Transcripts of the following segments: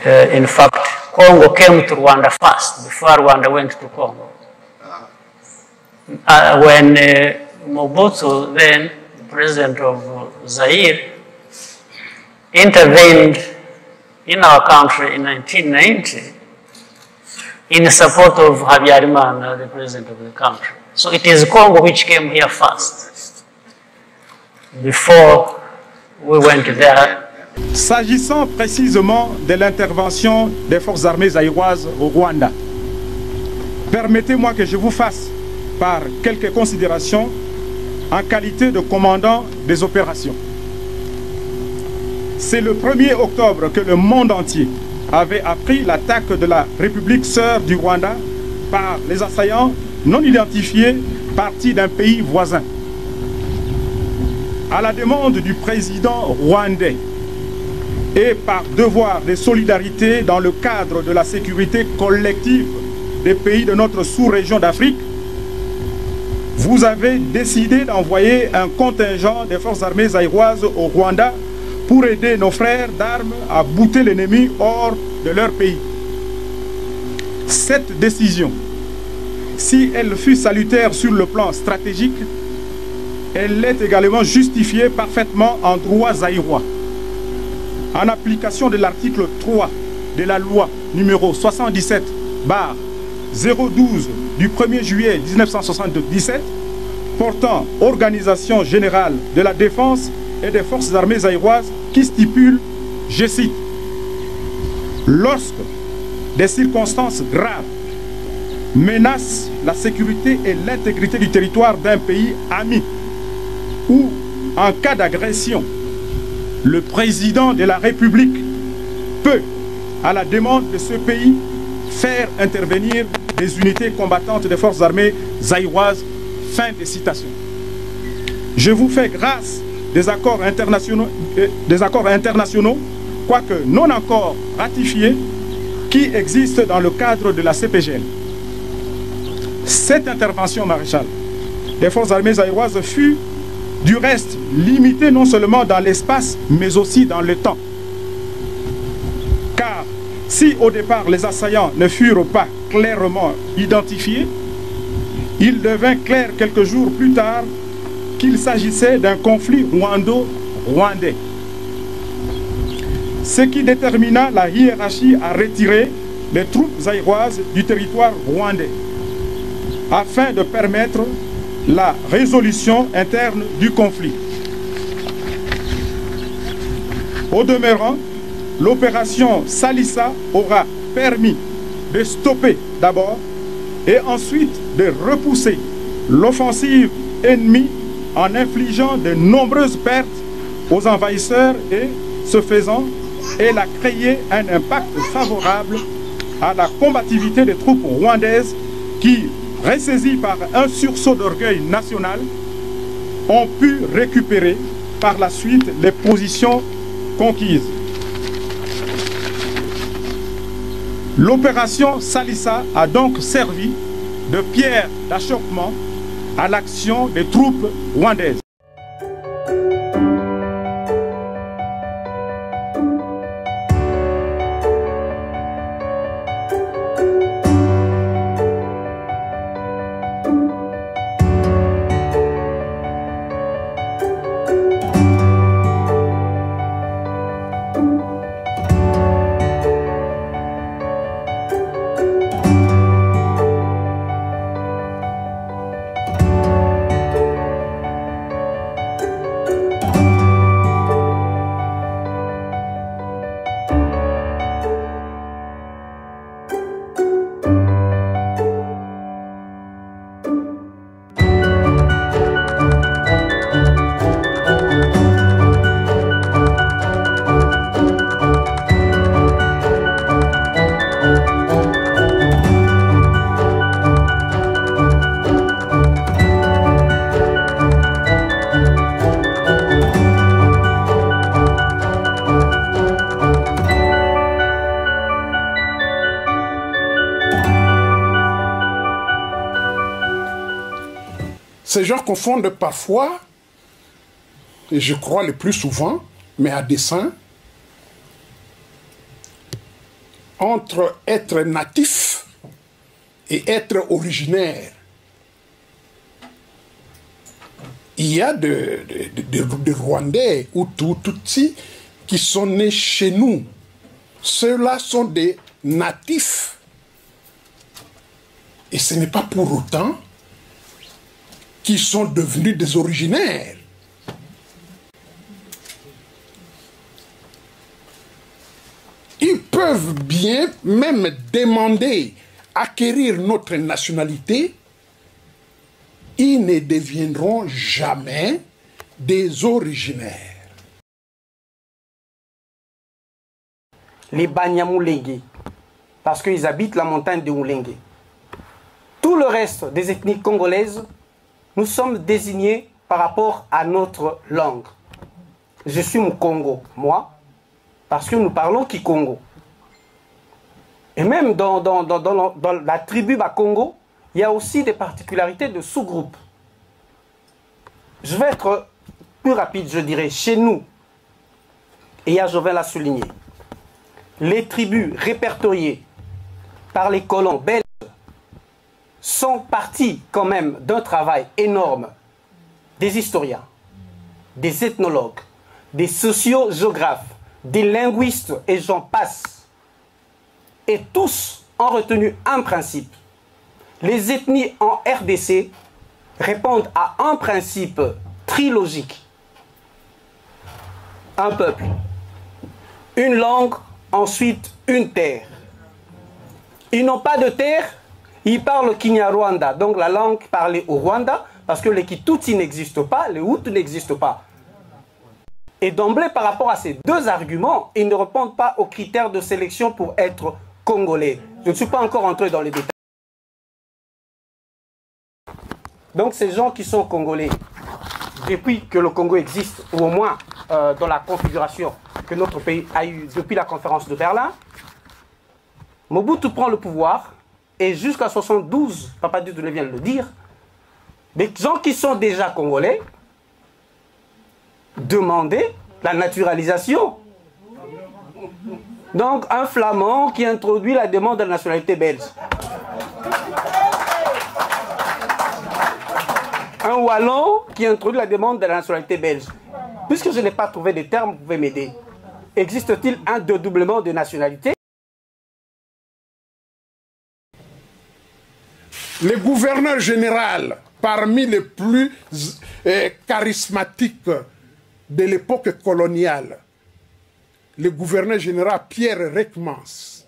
In fact, Congo came to Rwanda first, before Rwanda went to Congo. When Mobutu, then the president of Zaire, intervened in our country in 1990 in support of Habyarimana, the president of the country. So it is Congo which came here first, before we went there. S'agissant précisément de l'intervention des forces armées zaïroises au Rwanda, permettez-moi que je vous fasse par quelques considérations en qualité de commandant des opérations. C'est le 1er octobre que le monde entier avait appris l'attaque de la République sœur du Rwanda par les assaillants non identifiés partis d'un pays voisin. À la demande du président rwandais et par devoir de solidarité dans le cadre de la sécurité collective des pays de notre sous-région d'Afrique, vous avez décidé d'envoyer un contingent des forces armées zaïroises au Rwanda pour aider nos frères d'armes à bouter l'ennemi hors de leur pays. Cette décision, si elle fut salutaire sur le plan stratégique, elle est également justifiée parfaitement en droit zaïrois. En application de l'article 3 de la loi numéro 77/012 du 1er juillet 1977 portant organisation générale de la défense et des forces armées zaïroises qui stipule, je cite, « Lorsque des circonstances graves menacent la sécurité et l'intégrité du territoire d'un pays ami ou en cas d'agression, le président de la République peut, à la demande de ce pays, faire intervenir des unités combattantes des forces armées zaïroises. » Fin de citation. Je vous fais grâce des accords internationaux, quoique non encore ratifiés, qui existent dans le cadre de la CPGL. Cette intervention, maréchal, des forces armées zaïroises fut du reste limitée non seulement dans l'espace, mais aussi dans le temps. Car si au départ les assaillants ne furent pas clairement identifiés, il devint clair quelques jours plus tard qu'il s'agissait d'un conflit rwando-rwandais. Ce qui détermina la hiérarchie à retirer les troupes zaïroises du territoire rwandais, afin de permettre la résolution interne du conflit. Au demeurant, l'opération Salissa aura permis de stopper d'abord et ensuite de repousser l'offensive ennemie en infligeant de nombreuses pertes aux envahisseurs et, ce faisant, elle a créé un impact favorable à la combativité des troupes rwandaises qui, ressaisies par un sursaut d'orgueil national, ont pu récupérer par la suite les positions conquises. L'opération Salissa a donc servi de pierre d'achoppement à l'action des troupes rwandaises. Ces gens confondent parfois, et je crois le plus souvent, mais à dessein, entre être natif et être originaire. Il y a des Rwandais ou Tutsis qui sont nés chez nous. Ceux-là sont des natifs. Et ce n'est pas pour autant qu'ils sont devenus des originaires. Ils peuvent bien même demander acquérir notre nationalité. Ils ne deviendront jamais des originaires. Les Banyamulenge, parce qu'ils habitent la montagne de Mulenge. Tout le reste des ethnies congolaises, nous sommes désignés par rapport à notre langue. Je suis Mukongo, moi, parce que nous parlons Kikongo. Et même dans la tribu Bakongo, il y a aussi des particularités de sous-groupes. Je vais être plus rapide, je dirais, chez nous, et je vais la souligner. Les tribus répertoriées par les colons belges sont parties quand même d'un travail énorme des historiens, des ethnologues, des sociogéographes, des linguistes et j'en passe. Et tous ont retenu un principe. Les ethnies en RDC répondent à un principe trilogique. Un peuple, une langue, ensuite une terre. Ils n'ont pas de terre, ils parlent Kinyarwanda, donc la langue parlée au Rwanda, parce que les Kitutsi n'existent pas, les Hutus n'existent pas. Et d'emblée, par rapport à ces deux arguments, ils ne répondent pas aux critères de sélection pour être congolais. Je ne suis pas encore entré dans les détails. Donc ces gens qui sont congolais, depuis que le Congo existe, ou au moins dans la configuration que notre pays a eue depuis la conférence de Berlin, Mobutu prend le pouvoir, et jusqu'à 72, Papa Dieudonné vient de le dire, les gens qui sont déjà congolais demandaient la naturalisation. Donc un flamand qui introduit la demande de la nationalité belge. Un wallon qui introduit la demande de la nationalité belge. Puisque je n'ai pas trouvé de terme, vous pouvez m'aider. Existe-t-il un dédoublement de nationalité? Le gouverneur général, parmi les plus charismatiques de l'époque coloniale, le gouverneur général Pierre Reckmans.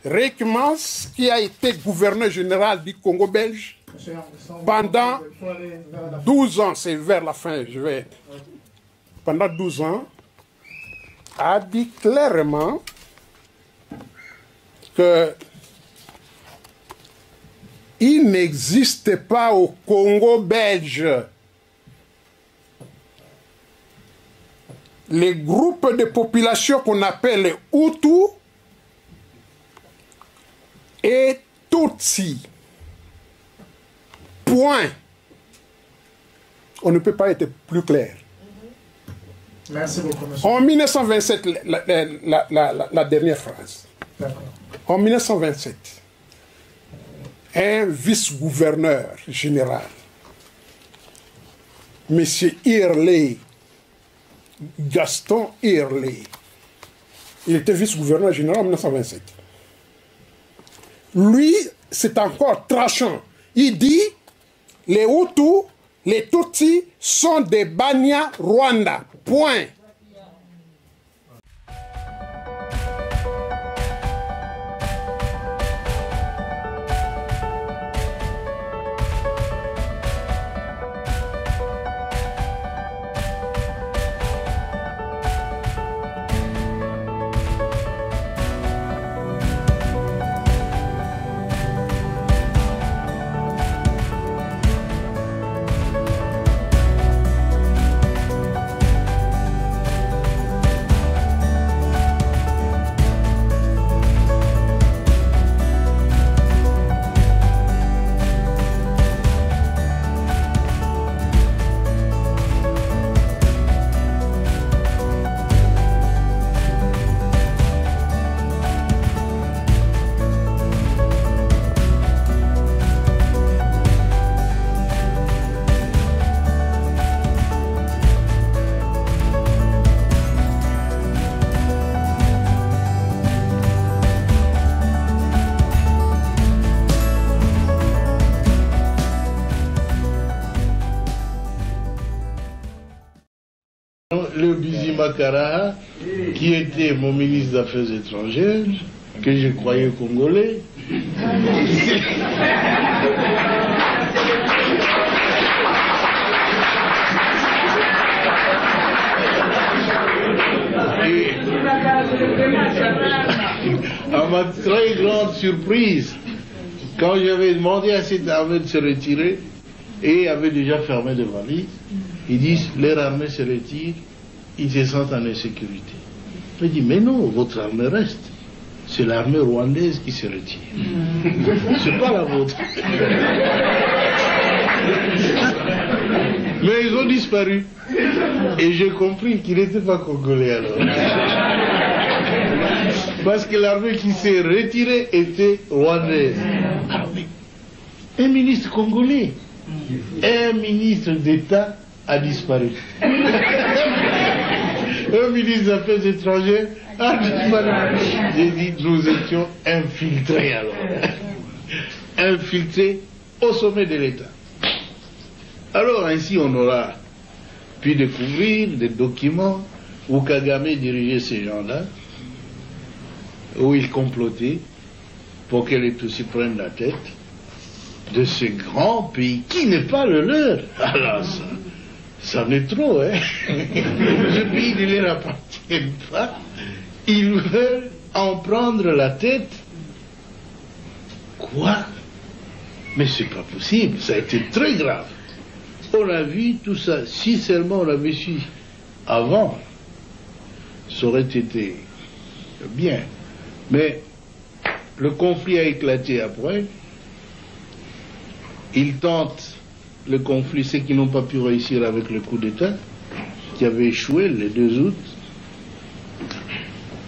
Reckmans, qui a été gouverneur général du Congo belge pendant 12 ans, c'est vers la fin, pendant 12 ans, a dit clairement que il n'existe pas au Congo belge les groupes de population qu'on appelle les Hutus et Tutsi. Point. On ne peut pas être plus clair. Merci beaucoup, monsieur. En 1927, la dernière phrase. En 1927, un vice-gouverneur général, M. Irley, Gaston Irley, il était vice-gouverneur général en 1927. Lui, c'est encore tranchant. Il dit, les Hutus, les Tutsis sont des Banyarwanda. Point. le Bizima Karaha, qui était mon ministre des Affaires étrangères, que je croyais congolais. Et à ma très grande surprise, quand j'avais demandé à cette armée de se retirer, et avait déjà fermé les valises, ils disent, leur armée se retire, ils se sentent en insécurité. Je dis, mais non, votre armée reste. C'est l'armée rwandaise qui se retire. C'est pas la vôtre. Mais ils ont disparu. Et j'ai compris qu'ils n'étaient pas congolais alors. Parce que l'armée qui s'est retirée était rwandaise. Ah oui. Un ministre congolais, un ministre d'État a disparu. Un ministre des Affaires étrangères a disparu. J'ai dit, nous étions infiltrés alors. Infiltrés au sommet de l'État. Alors ainsi on aura pu découvrir des documents où Kagame dirigeait ces gens-là, où il complotait pour que les Tutsis prennent la tête de ce grand pays qui n'est pas le leur. Alors ça en est trop, hein. Ce pays ne leur appartient pas. Ils veulent en prendre la tête. Quoi? Mais c'est pas possible, ça a été très grave. On a vu tout ça, si seulement on l'avait su avant, ça aurait été bien. Mais le conflit a éclaté après. Ils tentent le conflit, ceux qui n'ont pas pu réussir avec le coup d'État, qui avait échoué le 2 août.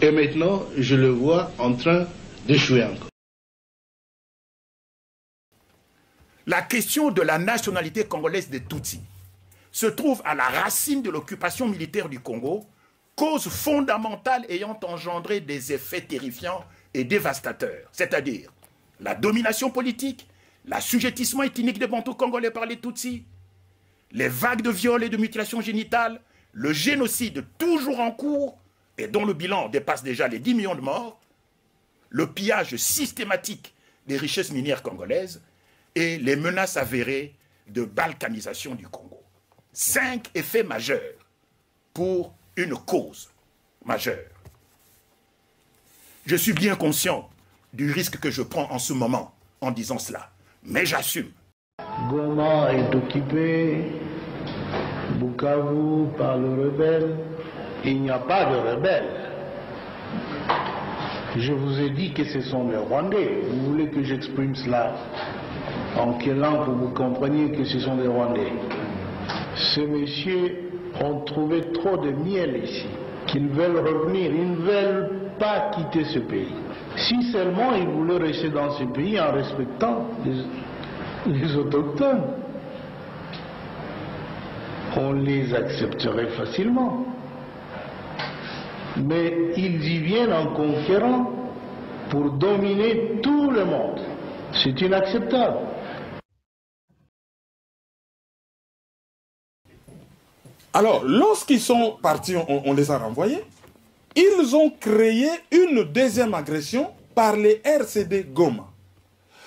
Et maintenant, je le vois en train d'échouer encore. La question de la nationalité congolaise des Tutsis se trouve à la racine de l'occupation militaire du Congo, cause fondamentale ayant engendré des effets terrifiants et dévastateurs, c'est-à-dire la domination politique, l'assujettissement ethnique des Bantous congolais par les Tutsis, les vagues de viols et de mutilations génitales, le génocide toujours en cours et dont le bilan dépasse déjà les 10 millions de morts, le pillage systématique des richesses minières congolaises et les menaces avérées de balkanisation du Congo. 5 effets majeurs pour une cause majeure. Je suis bien conscient du risque que je prends en ce moment en disant cela, mais j'assume. Goma est occupé, Bukavu par le rebelle. Il n'y a pas de rebelles. Je vous ai dit que ce sont les Rwandais. Vous voulez que j'exprime cela en quelle langue pour que vous compreniez que ce sont des Rwandais? Ces messieurs ont trouvé trop de miel ici, qu'ils veulent revenir, ils ne veulent pas quitter ce pays. Si seulement ils voulaient rester dans ce pays en respectant les autochtones, on les accepterait facilement. Mais ils y viennent en conquérant pour dominer tout le monde. C'est inacceptable. Alors, lorsqu'ils sont partis, on les a renvoyés. Ils ont créé une deuxième agression par les RCD Goma.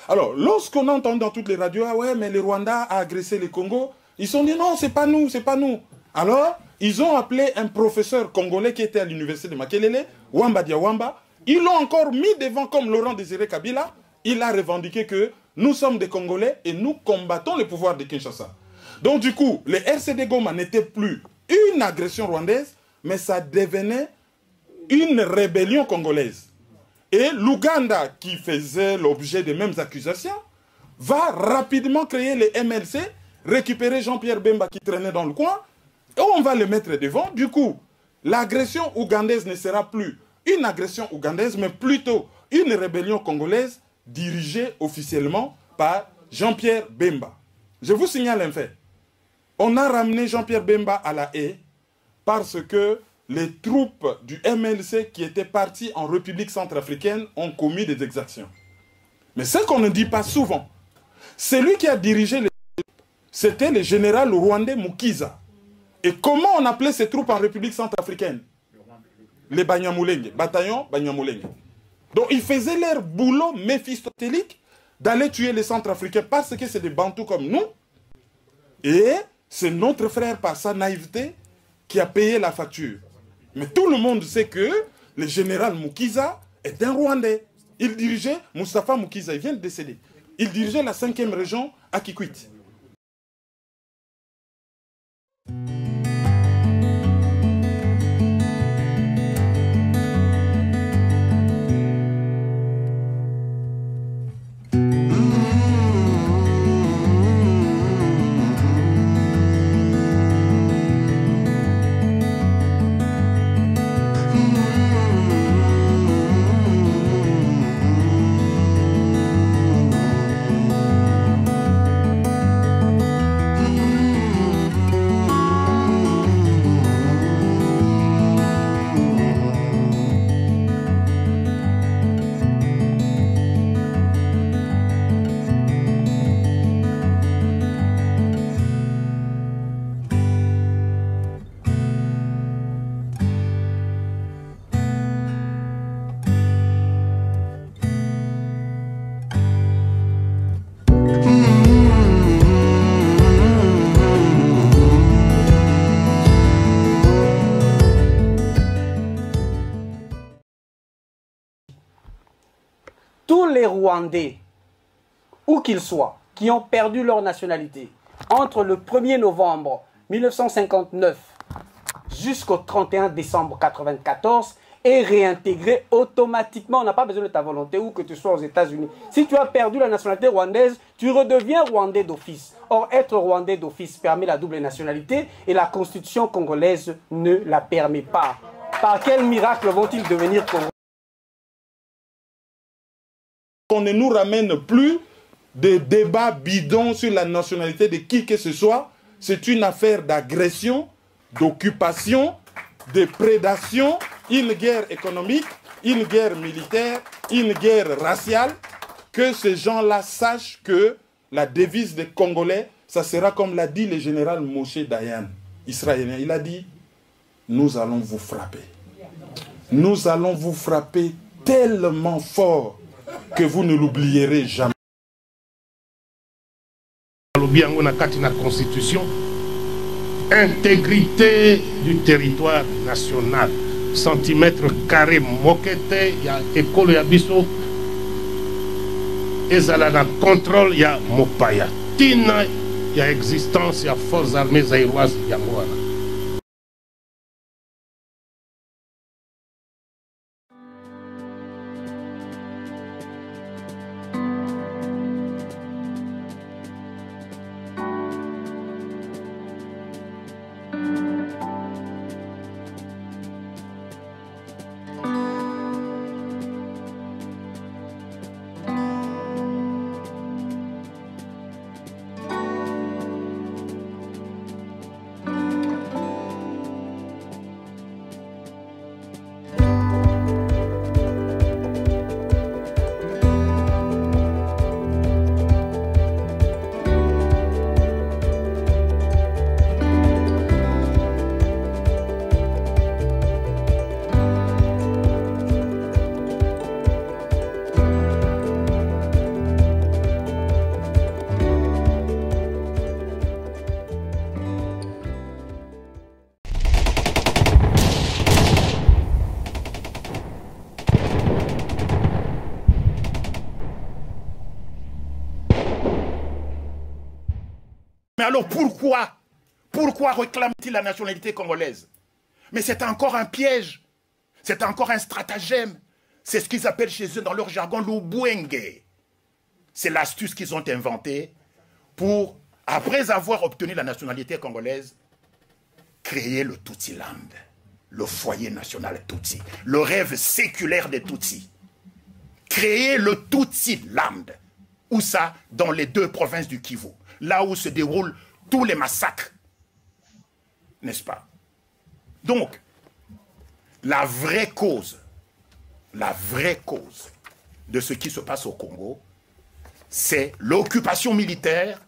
Alors, lorsqu'on entend dans toutes les radios, ah ouais, mais le Rwanda a agressé le Congo, ils se sont dit non, c'est pas nous, c'est pas nous. Alors, ils ont appelé un professeur congolais qui était à l'université de Makelele, Wamba Diawamba. Ils l'ont encore mis devant comme Laurent Désiré Kabila. Il a revendiqué que nous sommes des Congolais et nous combattons le pouvoir de Kinshasa. Donc du coup, les RCD Goma n'étaient plus une agression rwandaise, mais ça devenait une rébellion congolaise. Et l'Ouganda, qui faisait l'objet des mêmes accusations, va rapidement créer les MLC, récupérer Jean-Pierre Bemba qui traînait dans le coin, et on va le mettre devant. Du coup, l'agression ougandaise ne sera plus une agression ougandaise, mais plutôt une rébellion congolaise dirigée officiellement par Jean-Pierre Bemba. Je vous signale un fait. On a ramené Jean-Pierre Bemba à la haie parce que les troupes du MLC qui étaient parties en République centrafricaine ont commis des exactions. Mais ce qu'on ne dit pas souvent, celui qui a dirigé les troupes, c'était le général rwandais Mukiza. Et comment on appelait ces troupes en République centrafricaine? Les Banyamulenge, bataillon Banyamulenge. Donc ils faisaient leur boulot méphistotélique d'aller tuer les Centrafricains parce que c'est des Bantous comme nous. Et c'est notre frère par sa naïveté qui a payé la facture. Mais tout le monde sait que le général Mukiza est un Rwandais. Il dirigeait, Moustapha Mukiza, il vient de décéder. Il dirigeait la 5e région à Kikwit. Tous les Rwandais, où qu'ils soient, qui ont perdu leur nationalité entre le 1er novembre 1959 jusqu'au 31 décembre 1994 est réintégré automatiquement. On n'a pas besoin de ta volonté, où que tu sois aux États-Unis. Si tu as perdu la nationalité rwandaise, tu redeviens Rwandais d'office. Or, être Rwandais d'office permet la double nationalité et la Constitution congolaise ne la permet pas. Par quel miracle vont-ils devenir Congolais? On ne nous ramène plus de débats bidons sur la nationalité de qui que ce soit. C'est une affaire d'agression, d'occupation, de prédation, une guerre économique, une guerre militaire, une guerre raciale. Que ces gens-là sachent que la devise des Congolais, ça sera comme l'a dit le général Moshe Dayan, israélien. Il a dit, nous allons vous frapper. Nous allons vous frapper tellement fort que vous ne l'oublierez jamais. La Constitution, intégrité du territoire national, centimètre carré moquette, il y a école yabiso, ezala na contrôle, il y a mopaya. Tina, il y a existence, il y a forces armées zaïroises, il y a moana. Mais alors pourquoi réclame-t-il la nationalité congolaise? Mais c'est encore un piège, c'est encore un stratagème. C'est ce qu'ils appellent chez eux dans leur jargon l'ubwenge. C'est l'astuce qu'ils ont inventée pour, après avoir obtenu la nationalité congolaise, créer le Tutsi-land, le foyer national Tutsi, le rêve séculaire des Tutsis. Créer le Tutsi-land. Où ça? Dans les 2 provinces du Kivu. Là où se déroulent tous les massacres. N'est-ce pas? Donc, la vraie cause de ce qui se passe au Congo, c'est l'occupation militaire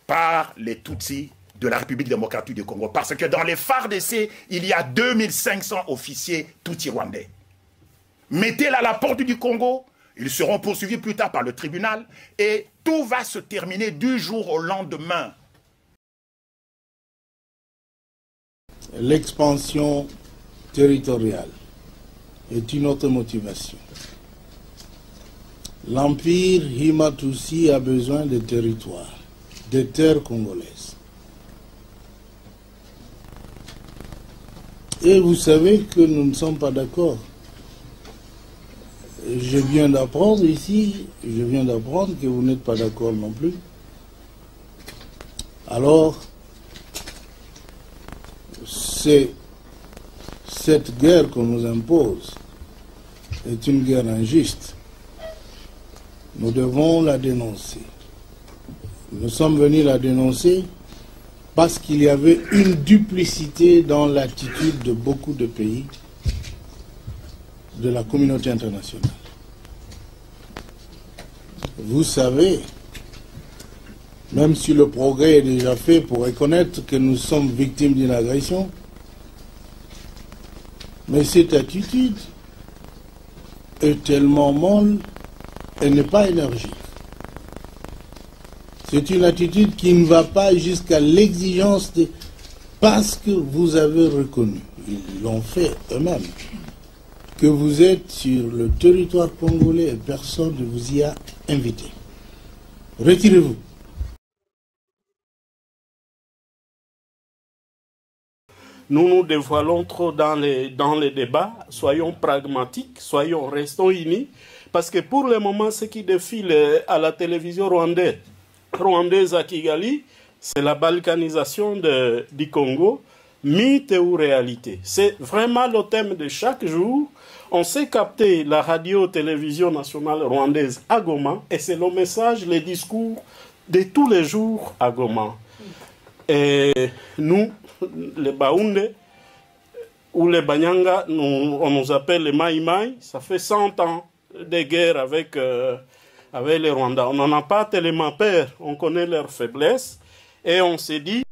par les Tutsis de la République démocratique du Congo. Parce que dans les FARDC, il y a 2500 officiers tutsis rwandais. Mettez-les à la porte du Congo, ils seront poursuivis plus tard par le tribunal et tout va se terminer du jour au lendemain. L'expansion territoriale est une autre motivation. L'empire Hima-Tutsi a besoin de territoires, de terres congolaises. Et vous savez que nous ne sommes pas d'accord. Je viens d'apprendre ici, que vous n'êtes pas d'accord non plus. Alors, c'est cette guerre qu'on nous impose est une guerre injuste. Nous devons la dénoncer. Nous sommes venus la dénoncer parce qu'il y avait une duplicité dans l'attitude de beaucoup de pays de la communauté internationale. Vous savez, même si le progrès est déjà fait pour reconnaître que nous sommes victimes d'une agression, mais cette attitude est tellement molle, elle n'est pas énergique. C'est une attitude qui ne va pas jusqu'à l'exigence de... Parce que vous avez reconnu, ils l'ont fait eux-mêmes, que vous êtes sur le territoire congolais et personne ne vous y a invité. Retirez-vous. Nous nous dévoilons trop dans les débats, soyons pragmatiques, restons unis, parce que pour le moment, ce qui défile à la télévision rwandaise à Kigali, c'est la balkanisation du Congo, mythe ou réalité. C'est vraiment le thème de chaque jour. On sait capter la radio-télévision nationale rwandaise à Goma, et c'est le message, les discours de tous les jours à Goma. Et nous, les Baoundé ou les Banyanga, on nous appelle les Maïmaï, ça fait 100 ans de guerre avec les Rwandais. On n'en a pas tellement peur, on connaît leurs faiblesses, et on s'est dit,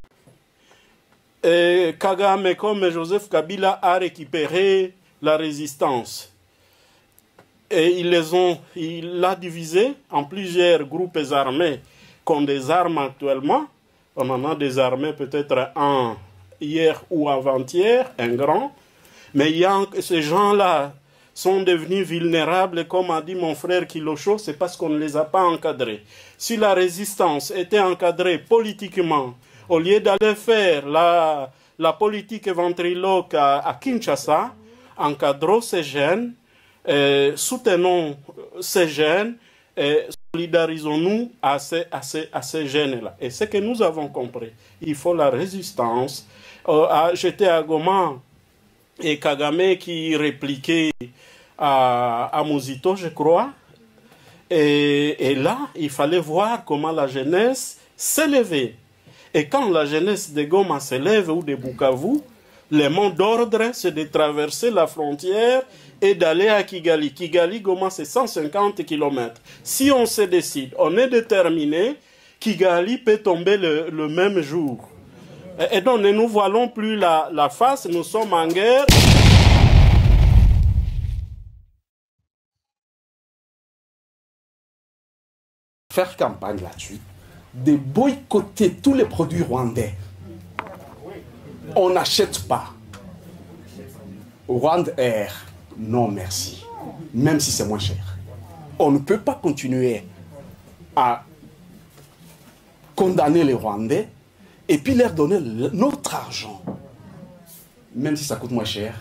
Kagame comme Joseph Kabila a récupéré la résistance. Et il l'a divisé en plusieurs groupes armés qui ont des armes actuellement. On en a désarmé peut-être un hier ou avant-hier, un grand. Mais ces gens-là sont devenus vulnérables, comme a dit mon frère Kilosho, c'est parce qu'on ne les a pas encadrés. Si la résistance était encadrée politiquement, au lieu d'aller faire la politique ventriloque à Kinshasa, encadrons ces jeunes, soutenons ces jeunes, solidarisons-nous à ces jeunes-là. Et ce que nous avons compris, il faut la résistance. J'étais à Goma et Kagame qui répliquait à Muzito, je crois. Et là, il fallait voir comment la jeunesse s'élevait. Et quand la jeunesse de Goma s'élève ou de Bukavu, le mot d'ordre, c'est de traverser la frontière et d'aller à Kigali. Kigali, Goma, c'est 150 km. Si on se décide, on est déterminé, Kigali peut tomber le même jour. Et donc, ne nous voilons plus la face, nous sommes en guerre. Faire campagne là-dessus, de boycotter tous les produits rwandais. On n'achète pas. Rwanda Air, non merci. Même si c'est moins cher. On ne peut pas continuer à condamner les Rwandais et puis leur donner notre argent. Même si ça coûte moins cher,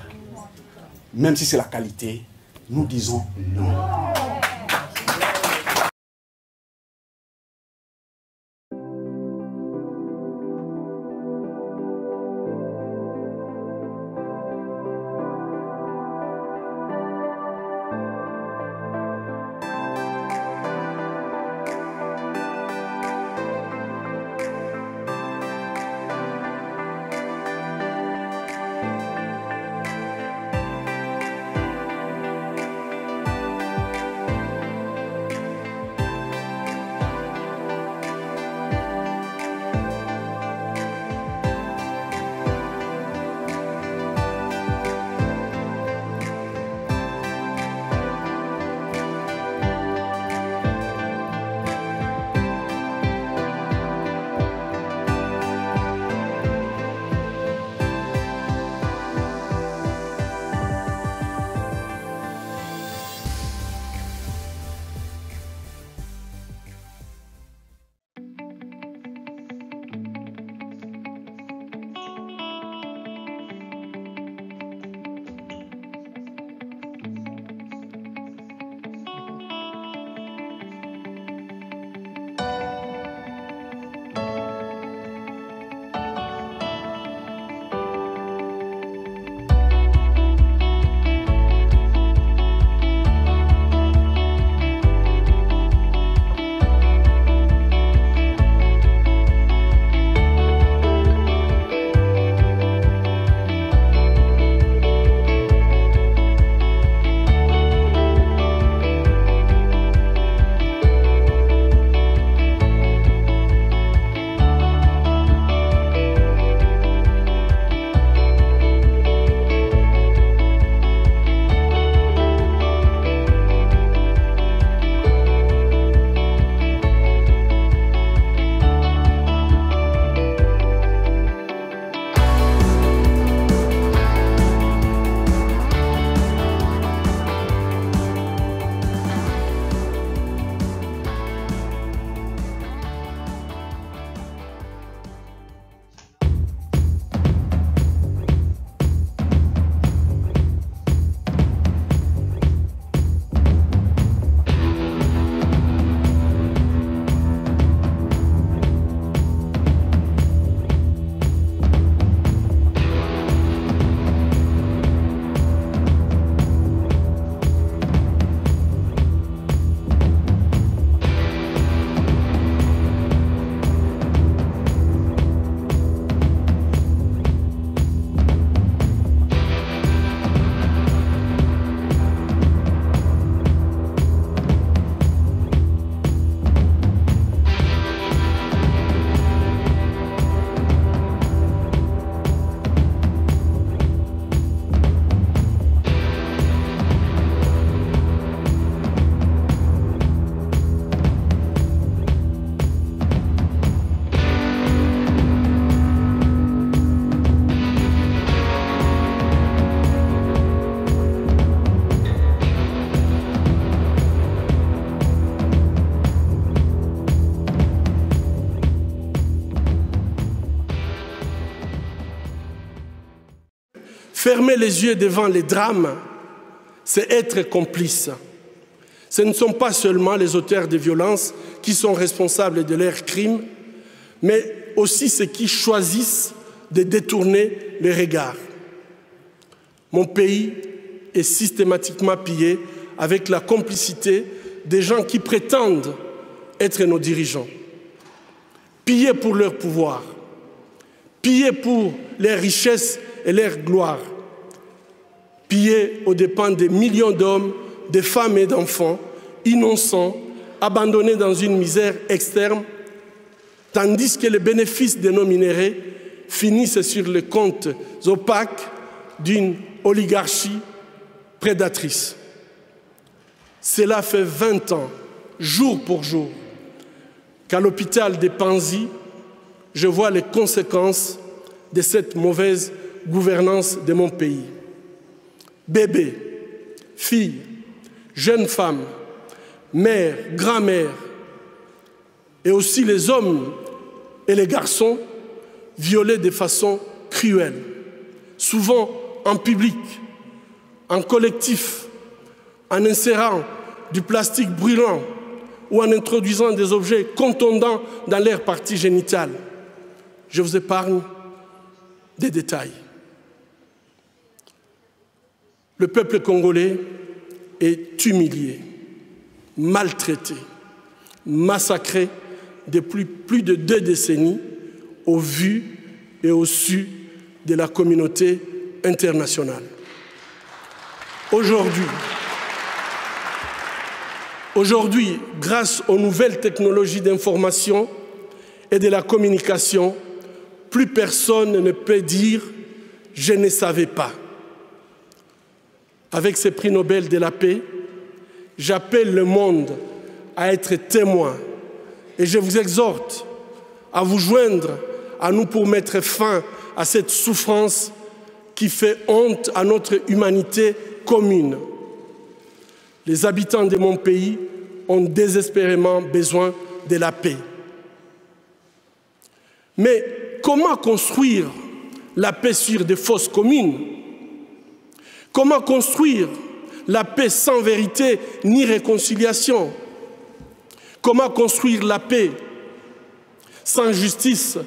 même si c'est la qualité, nous disons non. Fermer les yeux devant les drames, c'est être complice. Ce ne sont pas seulement les auteurs de violences qui sont responsables de leurs crimes, mais aussi ceux qui choisissent de détourner les regards. Mon pays est systématiquement pillé avec la complicité des gens qui prétendent être nos dirigeants. Pillés pour leur pouvoir, pillés pour leurs richesses et leur gloire, pillés aux dépens des millions d'hommes, de femmes et d'enfants innocents, abandonnés dans une misère externe, tandis que les bénéfices de nos minéraux finissent sur les comptes opaques d'une oligarchie prédatrice. Cela fait 20 ans, jour pour jour, qu'à l'hôpital de Panzi, je vois les conséquences de cette mauvaise gouvernance de mon pays. Bébés, filles, jeunes femmes, mères, grand-mères, et aussi les hommes et les garçons violés de façon cruelle, souvent en public, en collectif, en insérant du plastique brûlant ou en introduisant des objets contondants dans leur partie génitale. Je vous épargne des détails. Le peuple congolais est humilié, maltraité, massacré depuis plus de 2 décennies au vu et au su de la communauté internationale. Aujourd'hui, grâce aux nouvelles technologies d'information et de la communication, plus personne ne peut dire « je ne savais pas ». Avec ce prix Nobel de la paix, j'appelle le monde à être témoin et je vous exhorte à vous joindre à nous pour mettre fin à cette souffrance qui fait honte à notre humanité commune. Les habitants de mon pays ont désespérément besoin de la paix. Mais comment construire la paix sur des fausses communes? Comment construire la paix sans vérité ni réconciliation? Comment construire la paix sans justice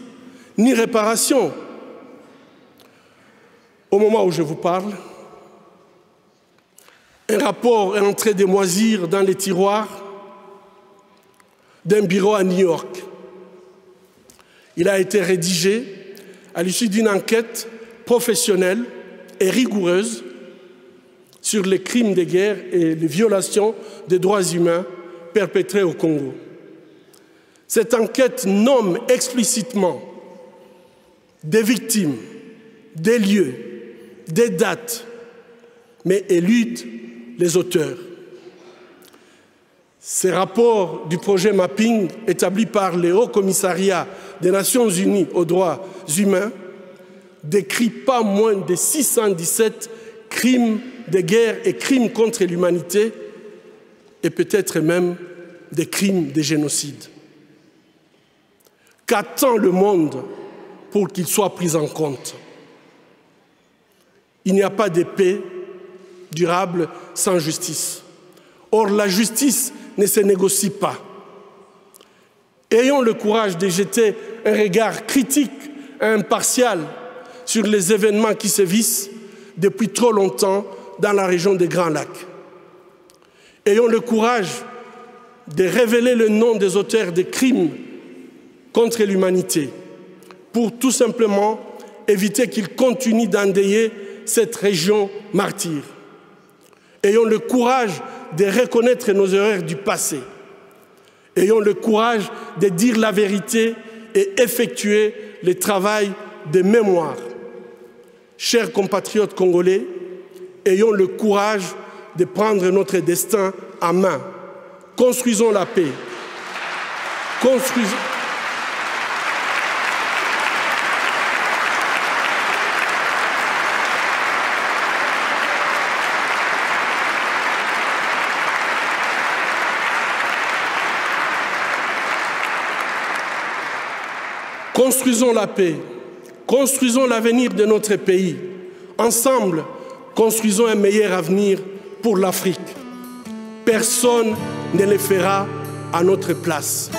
ni réparation? Au moment où je vous parle, un rapport est en train de moisir dans les tiroirs d'un bureau à New York. Il a été rédigé à l'issue d'une enquête professionnelle et rigoureuse sur les crimes de guerre et les violations des droits humains perpétrés au Congo. Cette enquête nomme explicitement des victimes, des lieux, des dates, mais élude les auteurs. Ces rapports du projet Mapping, établi par le Haut Commissariat des Nations Unies aux droits humains, décrit pas moins de 617 crimes de guerre et crimes contre l'humanité, et peut-être même des crimes de génocide. Qu'attend le monde pour qu'il soit pris en compte? Il n'y a pas de paix durable sans justice. Or, la justice ne se négocie pas. Ayons le courage de jeter un regard critique et impartial sur les événements qui sévissent depuis trop longtemps dans la région des Grands Lacs. Ayons le courage de révéler le nom des auteurs des crimes contre l'humanité pour tout simplement éviter qu'ils continuent d'endeuiller cette région martyre. Ayons le courage de reconnaître nos erreurs du passé. Ayons le courage de dire la vérité et effectuer le travail de mémoire. Chers compatriotes congolais, ayons le courage de prendre notre destin en main. Construisons la paix. Construisons la paix, construisons l'avenir de notre pays Ensemble, construisons un meilleur avenir pour l'Afrique. Personne ne le fera à notre place.